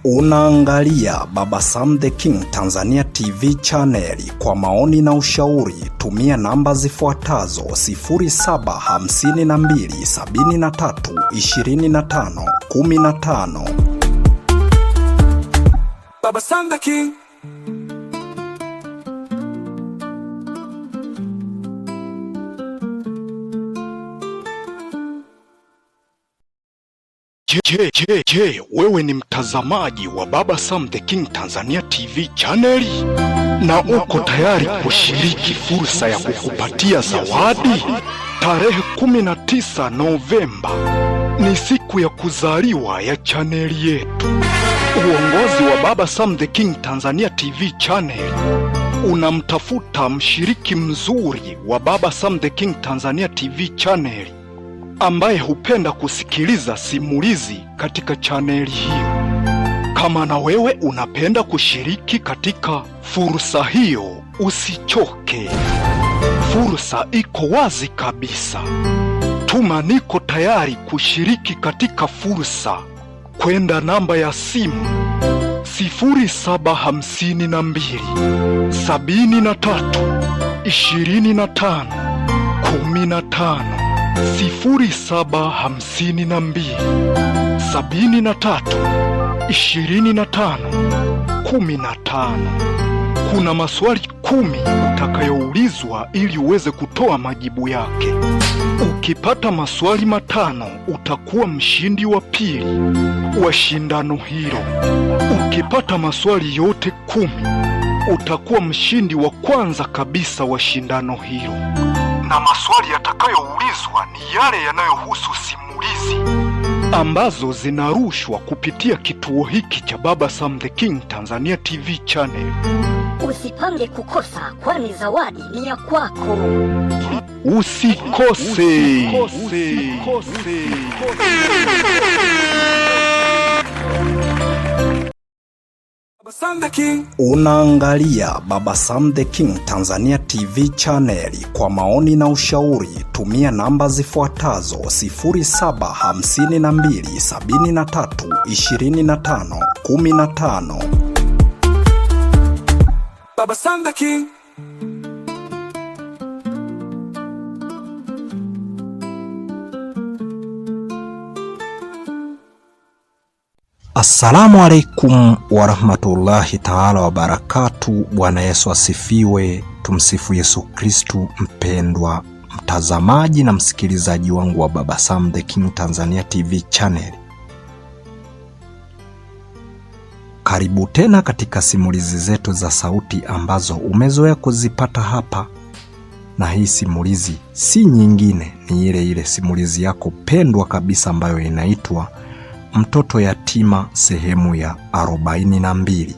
Unaangalia Baba Sam the King Tanzania TV channel. Kwa maoni na ushauri tumia namba zifuatazo 0752732515. Baba Sam the King. Je, wewe ni mtazamaji wa Baba Sam the King Tanzania TV channel na uko tayari kushiriki fursa ya kukupatia zawadi? Tarehe 19 Novemba ni siku ya kuzaliwa ya chaneli yetu. Uongozi wa Baba Sam the King Tanzania TV channel unamtafuta mshiriki mzuri wa Baba Sam the King Tanzania TV channel ambaye hupenda kusikiliza simulizi katika chaneli hiyo. Kama na wewe unapenda kushiriki katika fursa hiyo, usichoke. Fursa iko wazi kabisa. Tuma niko tayari kushiriki katika fursa kwenda namba ya simu 0752 73 25 15 0752 73 25 15. Kuna maswali 10 utakayoulizwa ili uweze kutoa majibu yake. Ukipata maswali 5 utakuwa mshindi wa pili wa shindano hilo. Ukipata maswali yote 10 utakuwa mshindi wa kwanza kabisa wa shindano hilo. Na maswali yatakayoulizwa ni yale yanayohusu simulizi ambazo zinarushwa kupitia kituo hiki cha Baba Sam the King Tanzania TV channel. Usipange kukosa, kwani zawadi ni ya kwako. Usikose. Unaangalia Baba Sam the King Tanzania TV channel. Kwa maoni na ushauri tumia namba zifuatazo 0752732515. Baba Sam the King. Assalamu alaikum warahmatullahi taala wabarakatu. Bwana Yesu asifiwe. Tumsifu Yesu Kristu. Mpendwa mtazamaji na msikilizaji wangu wa Baba Sam the King Tanzania TV channel, karibu tena katika simulizi zetu za sauti ambazo umezoea kuzipata hapa. Na hii simulizi si nyingine, ni ile simulizi yako pendwa kabisa ambayo inaitwa Mtoto Yatima sehemu ya 42.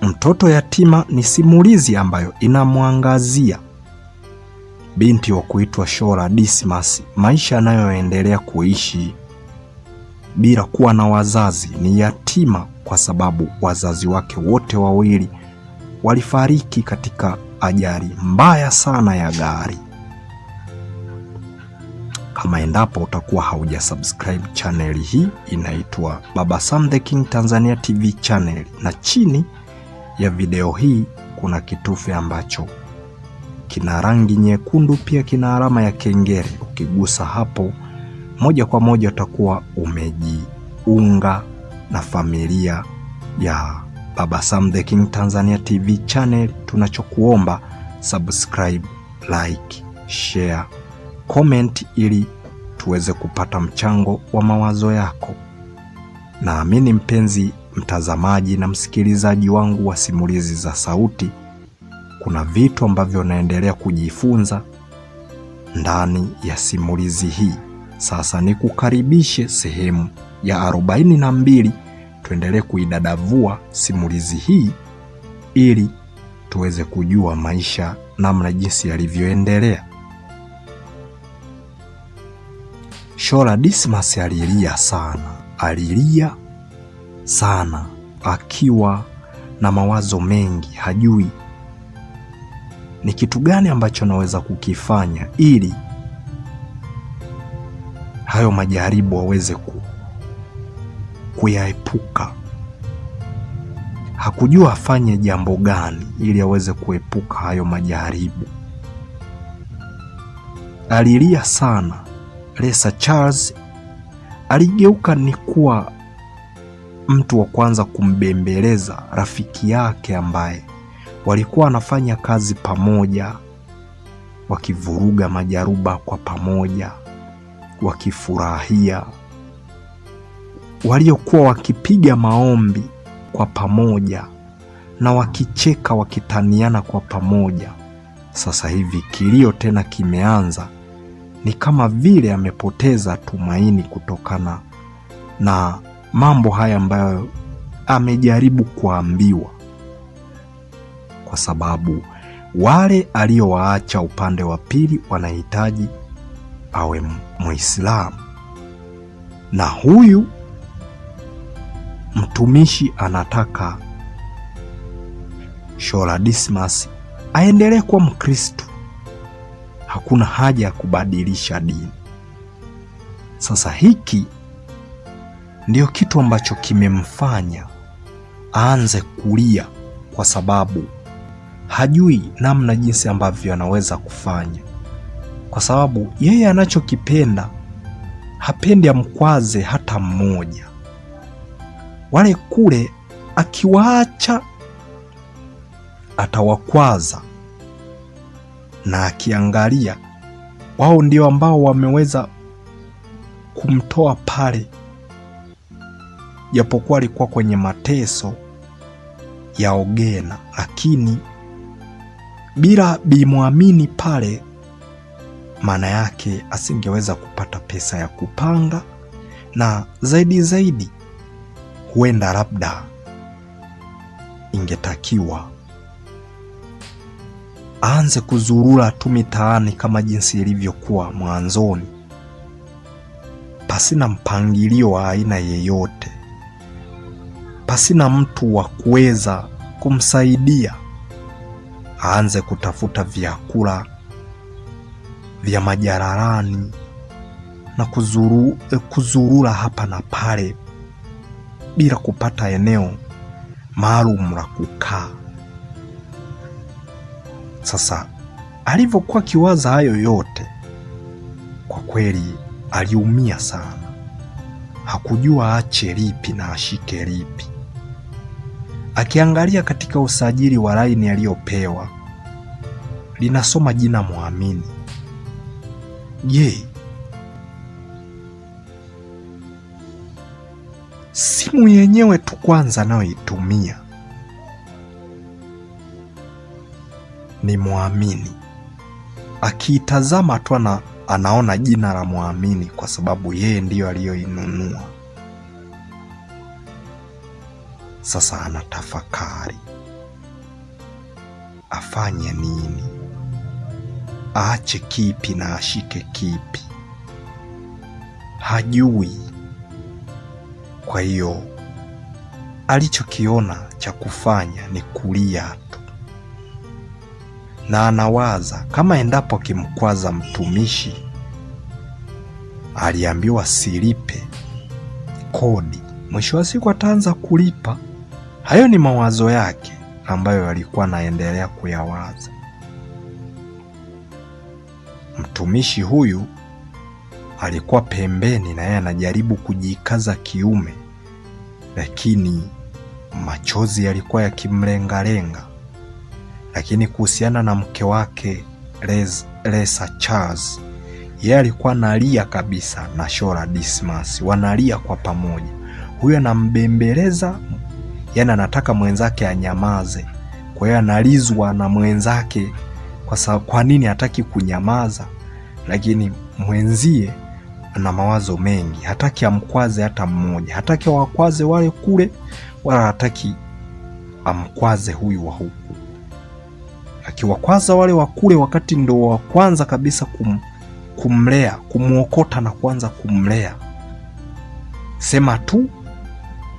Mtoto Yatima ni simulizi ambayo inamwangazia binti wa kuitwa Shora Dismas, maisha anayoendelea kuishi bila kuwa na wazazi. Ni yatima kwa sababu wazazi wake wote wawili walifariki katika ajali mbaya sana ya gari. Kama endapo utakuwa hauja subscribe channel hii, inaitwa Baba Sam the King Tanzania TV channel, na chini ya video hii kuna kitufe ambacho kina rangi nyekundu, pia kina alama ya kengele. Ukigusa hapo moja kwa moja utakuwa umejiunga na familia ya Baba Sam the King Tanzania TV channel. Tunachokuomba subscribe, like, share, comment ili tuweze kupata mchango wa mawazo yako. Naamini mpenzi mtazamaji na msikilizaji wangu wa simulizi za sauti, kuna vitu ambavyo unaendelea kujifunza ndani ya simulizi hii. Sasa nikukaribishe sehemu ya 42, tuendelee kuidadavua simulizi hii ili tuweze kujua maisha namna jinsi yalivyoendelea. Shora Dismas alilia sana akiwa na mawazo mengi. Hajui ni kitu gani ambacho anaweza kukifanya ili hayo majaribu waweze kuyaepuka. Hakujua afanye jambo gani ili aweze kuepuka hayo majaribu. Alilia sana. Lesa Charles aligeuka ni kuwa mtu wa kwanza kumbembeleza rafiki yake ambaye walikuwa wanafanya kazi pamoja, wakivuruga majaruba kwa pamoja, wakifurahia, waliokuwa wakipiga maombi kwa pamoja na wakicheka, wakitaniana kwa pamoja. Sasa hivi kilio tena kimeanza. Ni kama vile amepoteza tumaini kutokana na mambo haya ambayo amejaribu kuambiwa, kwa sababu wale aliowaacha upande wa pili wanahitaji awe Muislamu, na huyu mtumishi anataka Shola Dismas aendelee kuwa Mkristo. Hakuna haja ya kubadilisha dini. Sasa hiki ndio kitu ambacho kimemfanya aanze kulia, kwa sababu hajui namna jinsi ambavyo anaweza kufanya, kwa sababu yeye anachokipenda hapendi amkwaze hata mmoja. Wale kule akiwaacha atawakwaza, na akiangalia wao ndio ambao wameweza kumtoa pale, japokuwa alikuwa kwenye mateso ya Ogena, lakini bila bimwamini pale, maana yake asingeweza kupata pesa ya kupanga, na zaidi huenda labda ingetakiwa aanze kuzurura tu mitaani kama jinsi ilivyokuwa mwanzoni, pasina mpangilio wa aina yeyote, pasina mtu wa kuweza kumsaidia. Aanze kutafuta vyakula vya majararani na kuzurura hapa na pale bila kupata eneo maalum la kukaa. Sasa alivyokuwa kiwaza hayo yote, kwa kweli aliumia sana. Hakujua aache lipi na ashike lipi. Akiangalia katika usajili wa laini aliyopewa, linasoma jina Muamini. Je, simu yenyewe tu kwanza anayoitumia ni Muamini. Akiitazama tu anaona jina la Muamini, kwa sababu yeye ndiyo aliyoinunua. Sasa anatafakari afanye nini, aache kipi na ashike kipi. Hajui. Kwa hiyo alichokiona cha kufanya ni kulia tu, na anawaza kama endapo akimkwaza mtumishi, aliambiwa silipe kodi, mwisho wa siku ataanza kulipa. Hayo ni mawazo yake ambayo alikuwa anaendelea kuyawaza. Mtumishi huyu alikuwa pembeni, na yeye anajaribu kujikaza kiume, lakini machozi yalikuwa yakimlengalenga. Lakini kuhusiana na mke wake Lesa Charles, yeye alikuwa analia kabisa na Shola Dismas, wanalia kwa pamoja. Huyu anambembeleza, yani anataka mwenzake anyamaze. Kwa hiyo analizwa na mwenzake, kwa nini hataki kunyamaza, lakini mwenzie ana mawazo mengi. Hataki amkwaze hata mmoja, hataki wakwaze wale kule, wala hataki amkwaze huyu wa huku. Akiwakwaza wale wa kule, wakati ndo wa kwanza kabisa kumlea, kumuokota na kuanza kumlea. Sema tu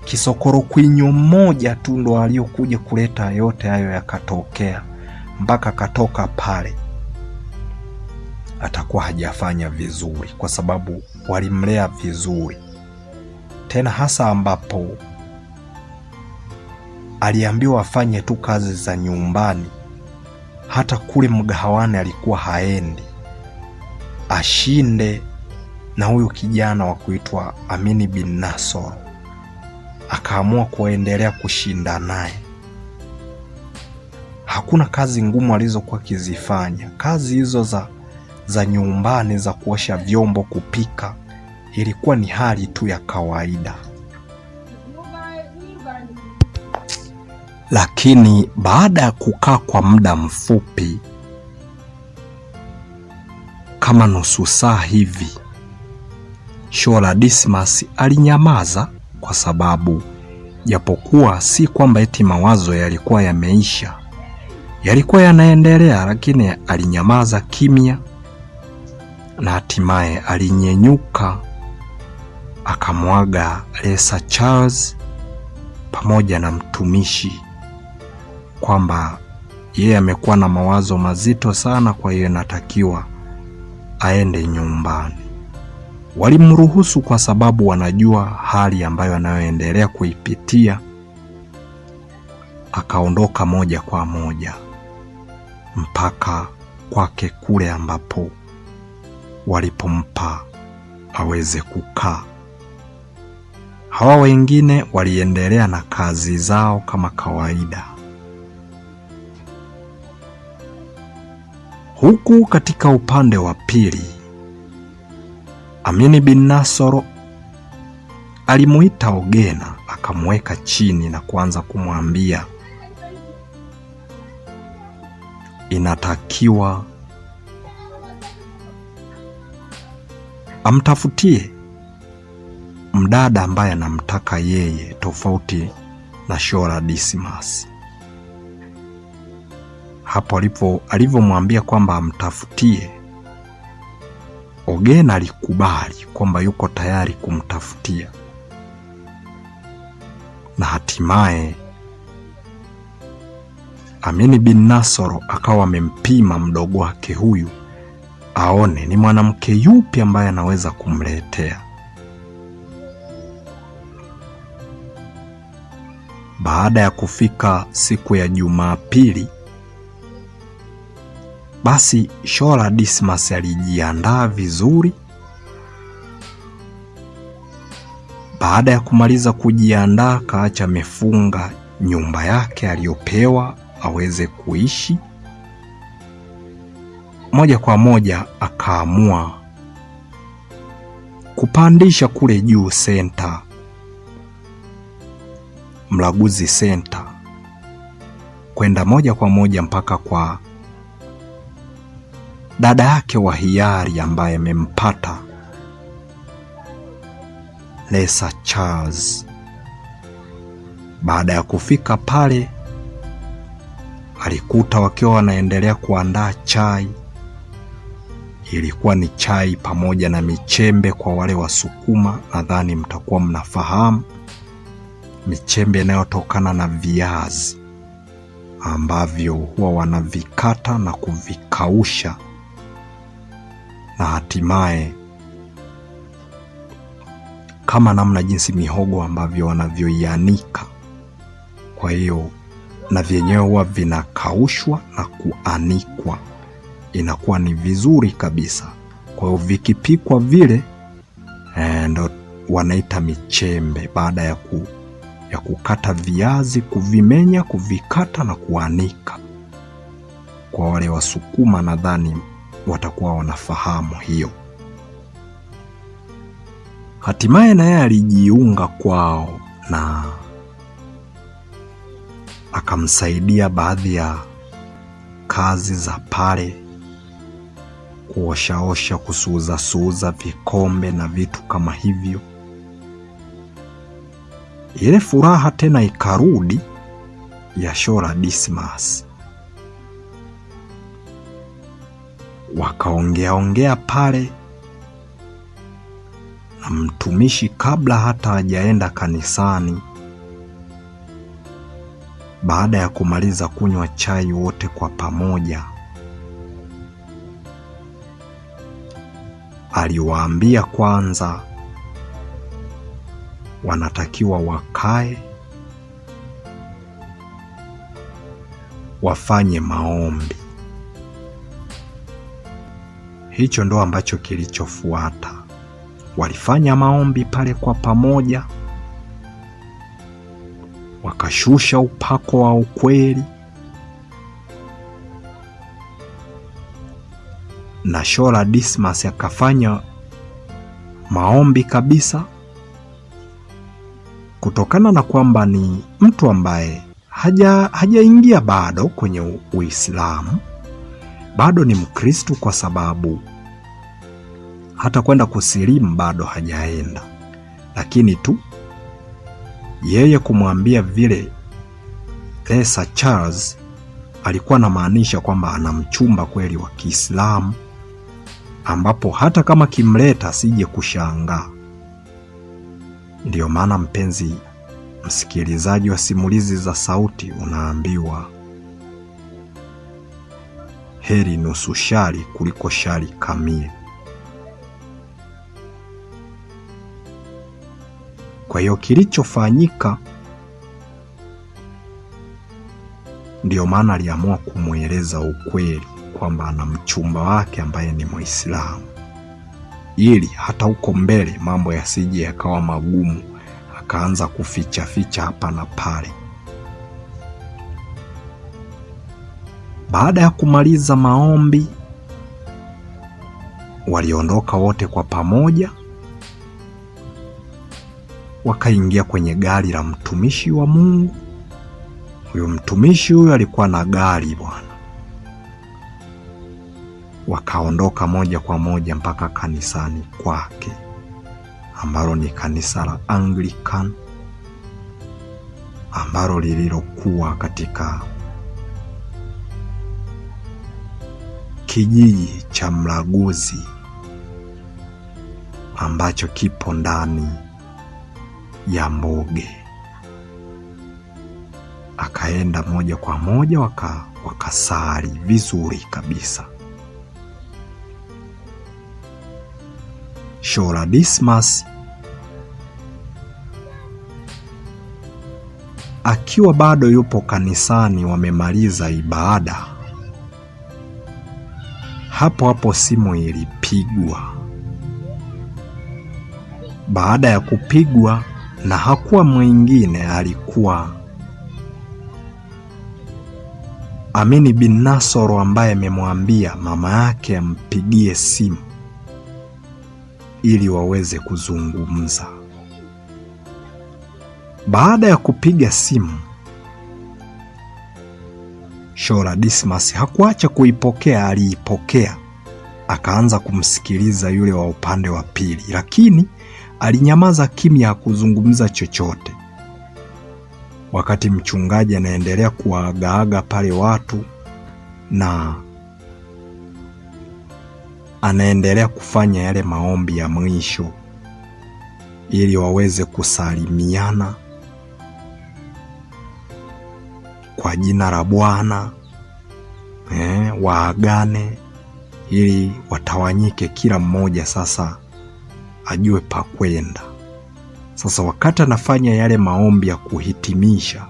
kisokoro kwinyo mmoja tu ndo aliyokuja kuleta yote hayo yakatokea, mpaka katoka pale. Atakuwa hajafanya vizuri, kwa sababu walimlea vizuri. tena hasa ambapo aliambiwa afanye tu kazi za nyumbani. Hata kule mgahawani alikuwa haendi, ashinde na huyu kijana wa kuitwa Amini bin Nasoro. Akaamua kuendelea kushinda naye. Hakuna kazi ngumu alizokuwa akizifanya. Kazi hizo za nyumbani, za kuosha vyombo, kupika, ilikuwa ni hali tu ya kawaida. Lakini baada ya kukaa kwa muda mfupi kama nusu saa hivi, Shola Dismas alinyamaza, kwa sababu japokuwa si kwamba eti mawazo yalikuwa yameisha, yalikuwa yanaendelea, lakini alinyamaza kimya, na hatimaye alinyenyuka akamwaga Lesa Charles pamoja na mtumishi kwamba yeye amekuwa na mawazo mazito sana, kwa hiyo inatakiwa aende nyumbani. Walimruhusu kwa sababu wanajua hali ambayo anayoendelea kuipitia. Akaondoka moja kwa moja mpaka kwake kule ambapo walipompa aweze kukaa. Hawa wengine waliendelea na kazi zao kama kawaida. Huku katika upande wa pili, Amini bin Nasoro alimuita Ogena, akamweka chini na kuanza kumwambia inatakiwa amtafutie mdada ambaye anamtaka yeye, tofauti na Shola Dismas. Hapo alivyomwambia kwamba amtafutie, Ogena alikubali kwamba yuko tayari kumtafutia, na hatimaye Amini bin Nasoro akawa amempima mdogo wake huyu aone ni mwanamke yupi ambaye anaweza kumletea. Baada ya kufika siku ya Jumapili, basi Shola Dismas alijiandaa vizuri. Baada ya kumaliza kujiandaa, kaacha amefunga nyumba yake aliyopewa aweze kuishi. Moja kwa moja akaamua kupandisha kule juu center, Mlaguzi Center, kwenda moja kwa moja mpaka kwa dada yake wa hiari ambaye amempata, Lesa Charles. Baada ya kufika pale, alikuta wakiwa wanaendelea kuandaa chai. Ilikuwa ni chai pamoja na michembe. Kwa wale Wasukuma nadhani mtakuwa mnafahamu michembe inayotokana na viazi ambavyo huwa wanavikata na kuvikausha, na hatimaye kama namna jinsi mihogo ambavyo wanavyoianika. Kwa hiyo na vyenyewe huwa vinakaushwa na kuanikwa, inakuwa ni vizuri kabisa. Kwa hiyo vikipikwa vile ndo wanaita michembe, baada ya kukata viazi, kuvimenya, kuvikata na kuanika. Kwa wale Wasukuma nadhani watakuwa wanafahamu hiyo. Hatimaye na yeye alijiunga kwao na akamsaidia baadhi ya kazi za pale, kuoshaosha, kusuuza vikombe na vitu kama hivyo. Ile furaha tena ikarudi ya Shola Dismas. Wakaongea pale na mtumishi kabla hata hajaenda kanisani. Baada ya kumaliza kunywa chai wote kwa pamoja, aliwaambia kwanza wanatakiwa wakae wafanye maombi. Hicho ndo ambacho kilichofuata. Walifanya maombi pale kwa pamoja, wakashusha upako wa ukweli, na Shola Dismas akafanya maombi kabisa, kutokana na kwamba ni mtu ambaye hajaingia bado kwenye Uislamu, bado ni Mkristo, kwa sababu hata kwenda kusilimu bado hajaenda. Lakini tu yeye kumwambia vile Lesa Charles, alikuwa anamaanisha kwamba ana mchumba kweli wa Kiislamu, ambapo hata kama kimleta asije kushangaa. Ndiyo maana mpenzi msikilizaji wa Simulizi za Sauti, unaambiwa heri nusu shari kuliko shari kamili. Kwa hiyo kilichofanyika, ndiyo maana aliamua kumweleza ukweli kwamba ana mchumba wake ambaye ni Muislamu, ili hata huko mbele mambo yasije yakawa magumu, akaanza kuficha ficha hapa na pale. Baada ya kumaliza maombi, waliondoka wote kwa pamoja, wakaingia kwenye gari la mtumishi wa Mungu. Huyo mtumishi huyo alikuwa na gari bwana. Wakaondoka moja kwa moja mpaka kanisani kwake, ambalo ni kanisa la Anglican, ambalo lililokuwa katika kijiji cha Mlaguzi, ambacho kipo ndani ya Mboge. Akaenda moja kwa moja, wakasali vizuri kabisa. Shola Dismas akiwa bado yupo kanisani, wamemaliza ibada, hapo hapo simu ilipigwa. Baada ya kupigwa, na hakuwa mwingine, alikuwa Amini bin Nasoro, ambaye amemwambia mama yake ampigie simu ili waweze kuzungumza. Baada ya kupiga simu, Shola Dismas hakuacha kuipokea. Aliipokea, akaanza kumsikiliza yule wa upande wa pili, lakini alinyamaza kimya, hakuzungumza chochote. Wakati mchungaji anaendelea kuwaagaaga pale watu na anaendelea kufanya yale maombi ya mwisho ili waweze kusalimiana kwa jina la Bwana, waagane ili watawanyike, kila mmoja sasa ajue pa kwenda. Sasa wakati anafanya yale maombi ya kuhitimisha,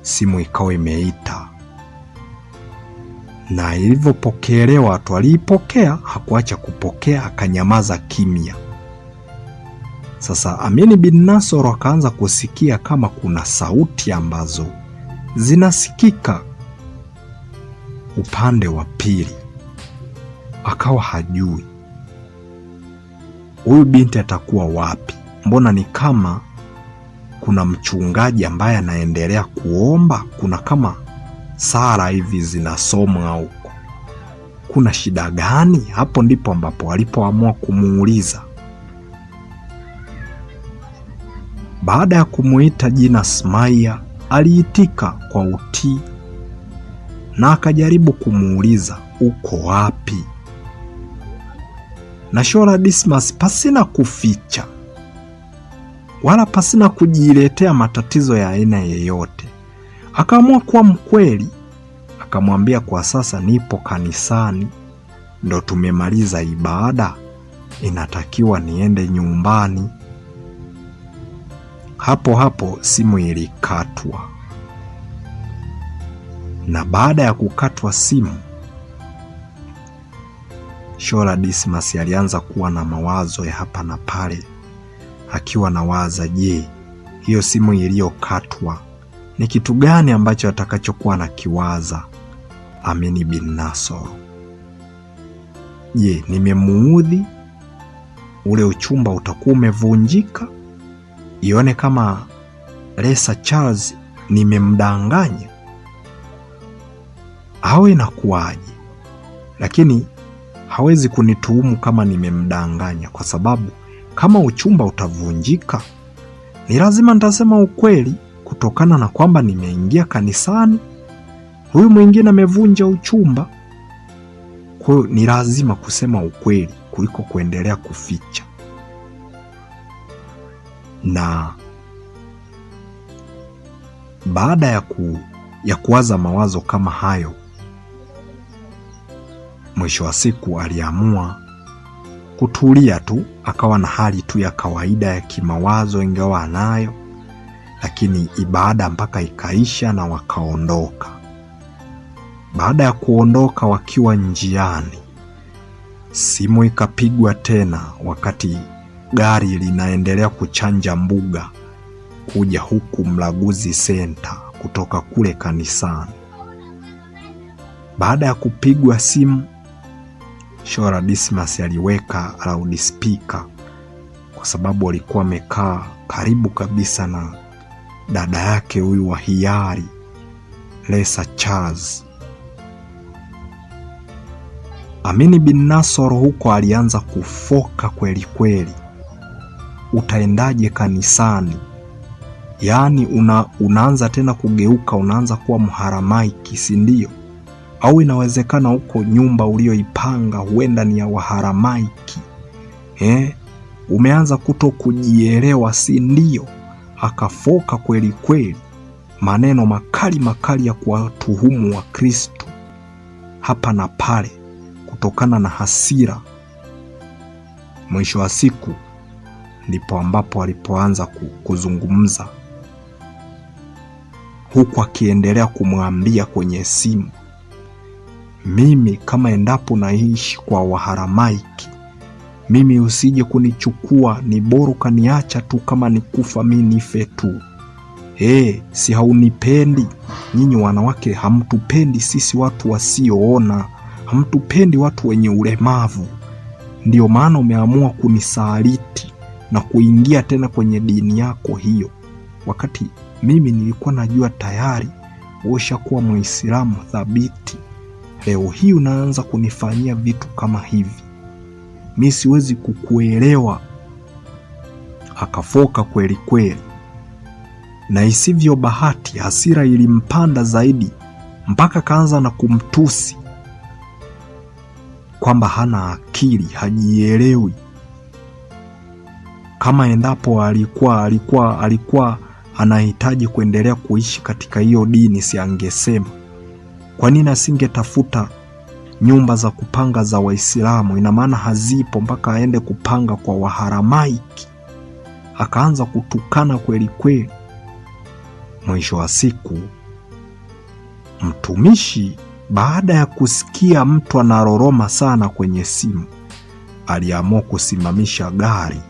simu ikawa imeita, na ilivyopokelewa, watu aliipokea, hakuacha kupokea, akanyamaza kimya. Sasa Amini bin Nasoro akaanza kusikia kama kuna sauti ambazo zinasikika upande wa pili. Akawa hajui huyu binti atakuwa wapi. Mbona ni kama kuna mchungaji ambaye anaendelea kuomba, kuna kama sala hivi zinasomwa huko, kuna shida gani? Hapo ndipo ambapo alipoamua kumuuliza. Baada ya kumuita jina Smaia, aliitika kwa utii na akajaribu kumuuliza uko wapi. Na Shola Dismas pasina kuficha wala pasina kujiletea matatizo ya aina yeyote, akaamua kuwa mkweli. Akamwambia, kwa sasa nipo kanisani, ndo tumemaliza ibada, inatakiwa niende nyumbani. Hapo hapo simu ilikatwa, na baada ya kukatwa simu, Shola Dismas alianza kuwa na mawazo ya hapa na pale, akiwa nawaza, je, hiyo simu iliyokatwa ni kitu gani ambacho atakachokuwa na kiwaza Amini bin Nasoro? Je, nimemuudhi? Ule uchumba utakuwa umevunjika? Ione kama Lesa Charles nimemdanganya au inakuwaje? Lakini hawezi kunituhumu kama nimemdanganya, kwa sababu kama uchumba utavunjika ni lazima nitasema ukweli, kutokana na kwamba nimeingia kanisani, huyu mwingine amevunja uchumba. Kwa hiyo ni lazima kusema ukweli kuliko kuendelea kuficha. Na baada ya kuwaza mawazo kama hayo, mwisho wa siku aliamua kutulia tu, akawa na hali tu ya kawaida ya kimawazo, ingawa anayo, lakini ibada mpaka ikaisha na wakaondoka. Baada ya kuondoka, wakiwa njiani, simu ikapigwa tena, wakati gari linaendelea kuchanja mbuga kuja huku Mlaguzi Center kutoka kule kanisani. Baada ya kupigwa simu, Shola Dismas aliweka loudspeaker, kwa sababu alikuwa amekaa karibu kabisa na dada yake huyu wa hiari, Lesa Charles. Amini bin Nasoro huko alianza kufoka kweli kweli. Utaendaje kanisani? Yaani unaanza tena kugeuka, unaanza kuwa mharamaiki, si ndio? Au inawezekana huko nyumba ulioipanga huenda ni ya waharamaiki? Umeanza kuto kujielewa, si ndio? Akafoka kweli kweli, maneno makali ya kuwatuhumu wa Kristo hapa na pale, kutokana na hasira. Mwisho wa siku ndipo ambapo alipoanza kuzungumza, huku akiendelea kumwambia kwenye simu, mimi kama endapo naishi kwa waharamaiki, mimi usije kunichukua, ni bora kaniacha tu, kama nikufa mimi nife tu. Si haunipendi? Nyinyi wanawake hamtupendi sisi watu wasioona, hamtupendi watu wenye ulemavu. Ndio maana umeamua kunisaliti na kuingia tena kwenye dini yako hiyo, wakati mimi nilikuwa najua tayari ushakuwa Muislamu thabiti. Leo hii unaanza kunifanyia vitu kama hivi, mimi siwezi kukuelewa. Akafoka kweli kweli, na isivyo bahati hasira ilimpanda zaidi, mpaka kaanza na kumtusi kwamba hana akili, hajielewi. Kama endapo alikuwa anahitaji kuendelea kuishi katika hiyo dini, si angesema? Kwa nini asingetafuta nyumba za kupanga za Waislamu? Ina maana hazipo mpaka aende kupanga kwa waharamaiki. Akaanza kutukana kweli kweli. Mwisho wa siku, mtumishi baada ya kusikia mtu anaroroma sana kwenye simu, aliamua kusimamisha gari,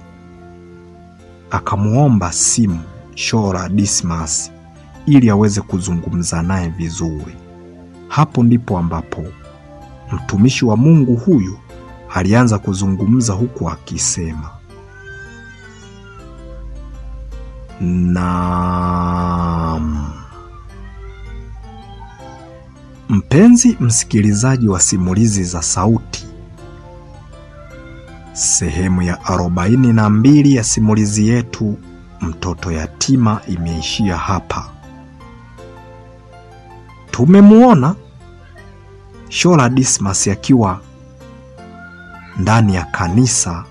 akamuomba simu Shola Dismas ili aweze kuzungumza naye vizuri. Hapo ndipo ambapo mtumishi wa Mungu huyu alianza kuzungumza, huku akisema, naam, mpenzi msikilizaji wa simulizi za sauti, sehemu ya 42 ya simulizi yetu Mtoto Yatima imeishia hapa. Tumemuona Shola Dismas akiwa ndani ya kanisa,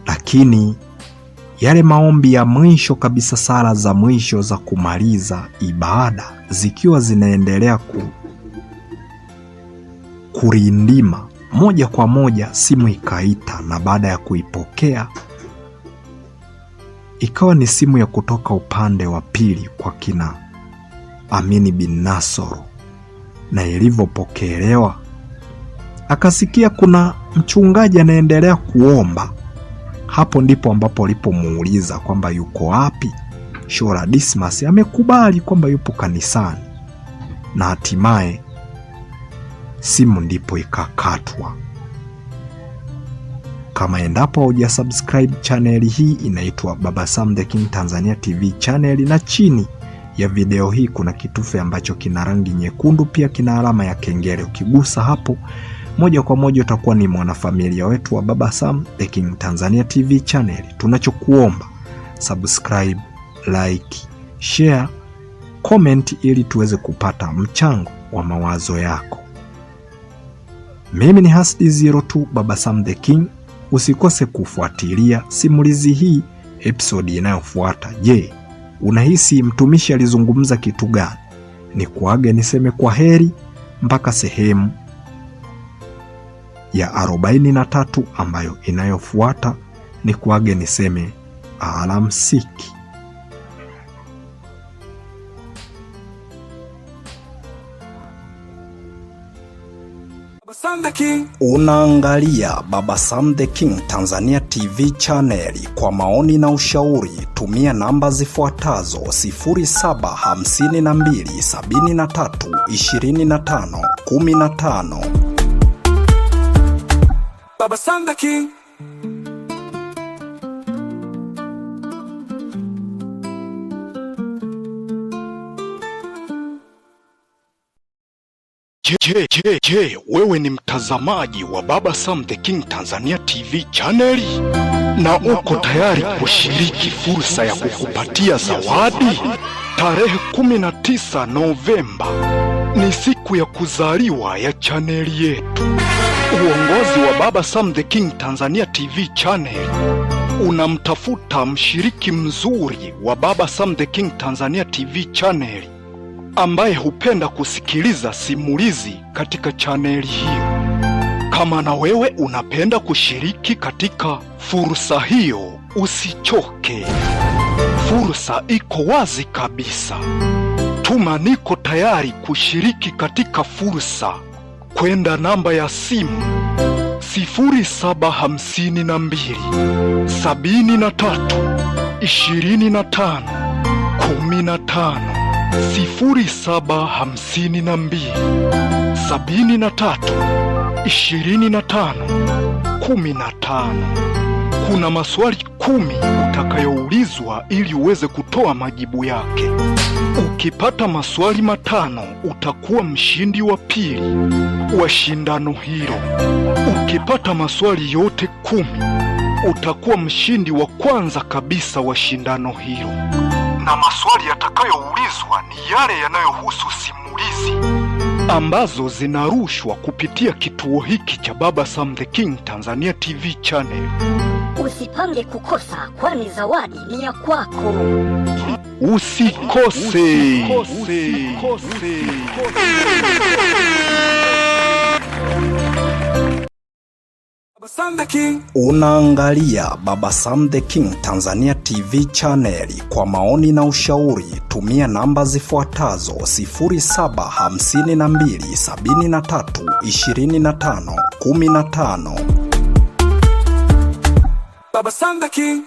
lakini yale maombi ya mwisho kabisa, sala za mwisho za kumaliza ibada zikiwa zinaendelea kurindima, moja kwa moja simu ikaita, na baada ya kuipokea ikawa ni simu ya kutoka upande wa pili kwa kina Amini bin Nasoro, na ilivyopokelewa akasikia kuna mchungaji anaendelea kuomba. Hapo ndipo ambapo alipomuuliza kwamba yuko wapi. Shola Dismas amekubali kwamba yupo kanisani, na hatimaye simu ndipo ikakatwa. Kama endapo hujasubscribe channel hii, inaitwa Baba Sam the King Tanzania TV channel, na chini ya video hii kuna kitufe ambacho kina rangi nyekundu, pia kina alama ya kengele. Ukigusa hapo moja kwa moja utakuwa ni mwanafamilia wetu wa Baba Sam the King Tanzania TV channel. Tunachokuomba subscribe, like, share, comment ili tuweze kupata mchango wa mawazo yako. Mimi ni Hasdi02 Baba Sam the King. Usikose kufuatilia simulizi hii episode inayofuata. Je, unahisi mtumishi alizungumza kitu gani? Ni kuage niseme kwa heri mpaka sehemu ya 43 ambayo inayofuata. Ni kuage niseme alamsiki. Unaangalia Baba Sam the King Tanzania TV channel. Kwa maoni na ushauri tumia namba zifuatazo: 0752732515. Baba Sam the King. Je, wewe ni mtazamaji wa Baba Sam the King Tanzania TV channel na uko tayari kushiriki fursa ya kukupatia zawadi? Tarehe 19 Novemba ni siku ya kuzaliwa ya chaneli yetu. Uongozi wa Baba Sam the King Tanzania TV channel unamtafuta mshiriki mzuri wa Baba Sam the King Tanzania TV channel ambaye hupenda kusikiliza simulizi katika chaneli hiyo. Kama na wewe unapenda kushiriki katika fursa hiyo, usichoke. Fursa iko wazi kabisa. Tuma niko tayari kushiriki katika fursa kwenda namba ya simu 0752 73 25 15. 0752 73 25 15. Kuna maswali 10 utakayoulizwa ili uweze kutoa majibu yake. Ukipata maswali 5 utakuwa mshindi wa pili wa shindano hilo. Ukipata maswali yote 10 utakuwa mshindi wa kwanza kabisa wa shindano hilo. Na maswali yatakayoulizwa ni yale yanayohusu simulizi ambazo zinarushwa kupitia kituo hiki cha Baba Sam the King Tanzania TV channel. Usipange kukosa, kwani zawadi ni ya kwako. Usikose. Unaangalia Baba Sam the King Tanzania TV channel. Kwa maoni na ushauri tumia namba zifuatazo: 0752732515. Baba Sam the King.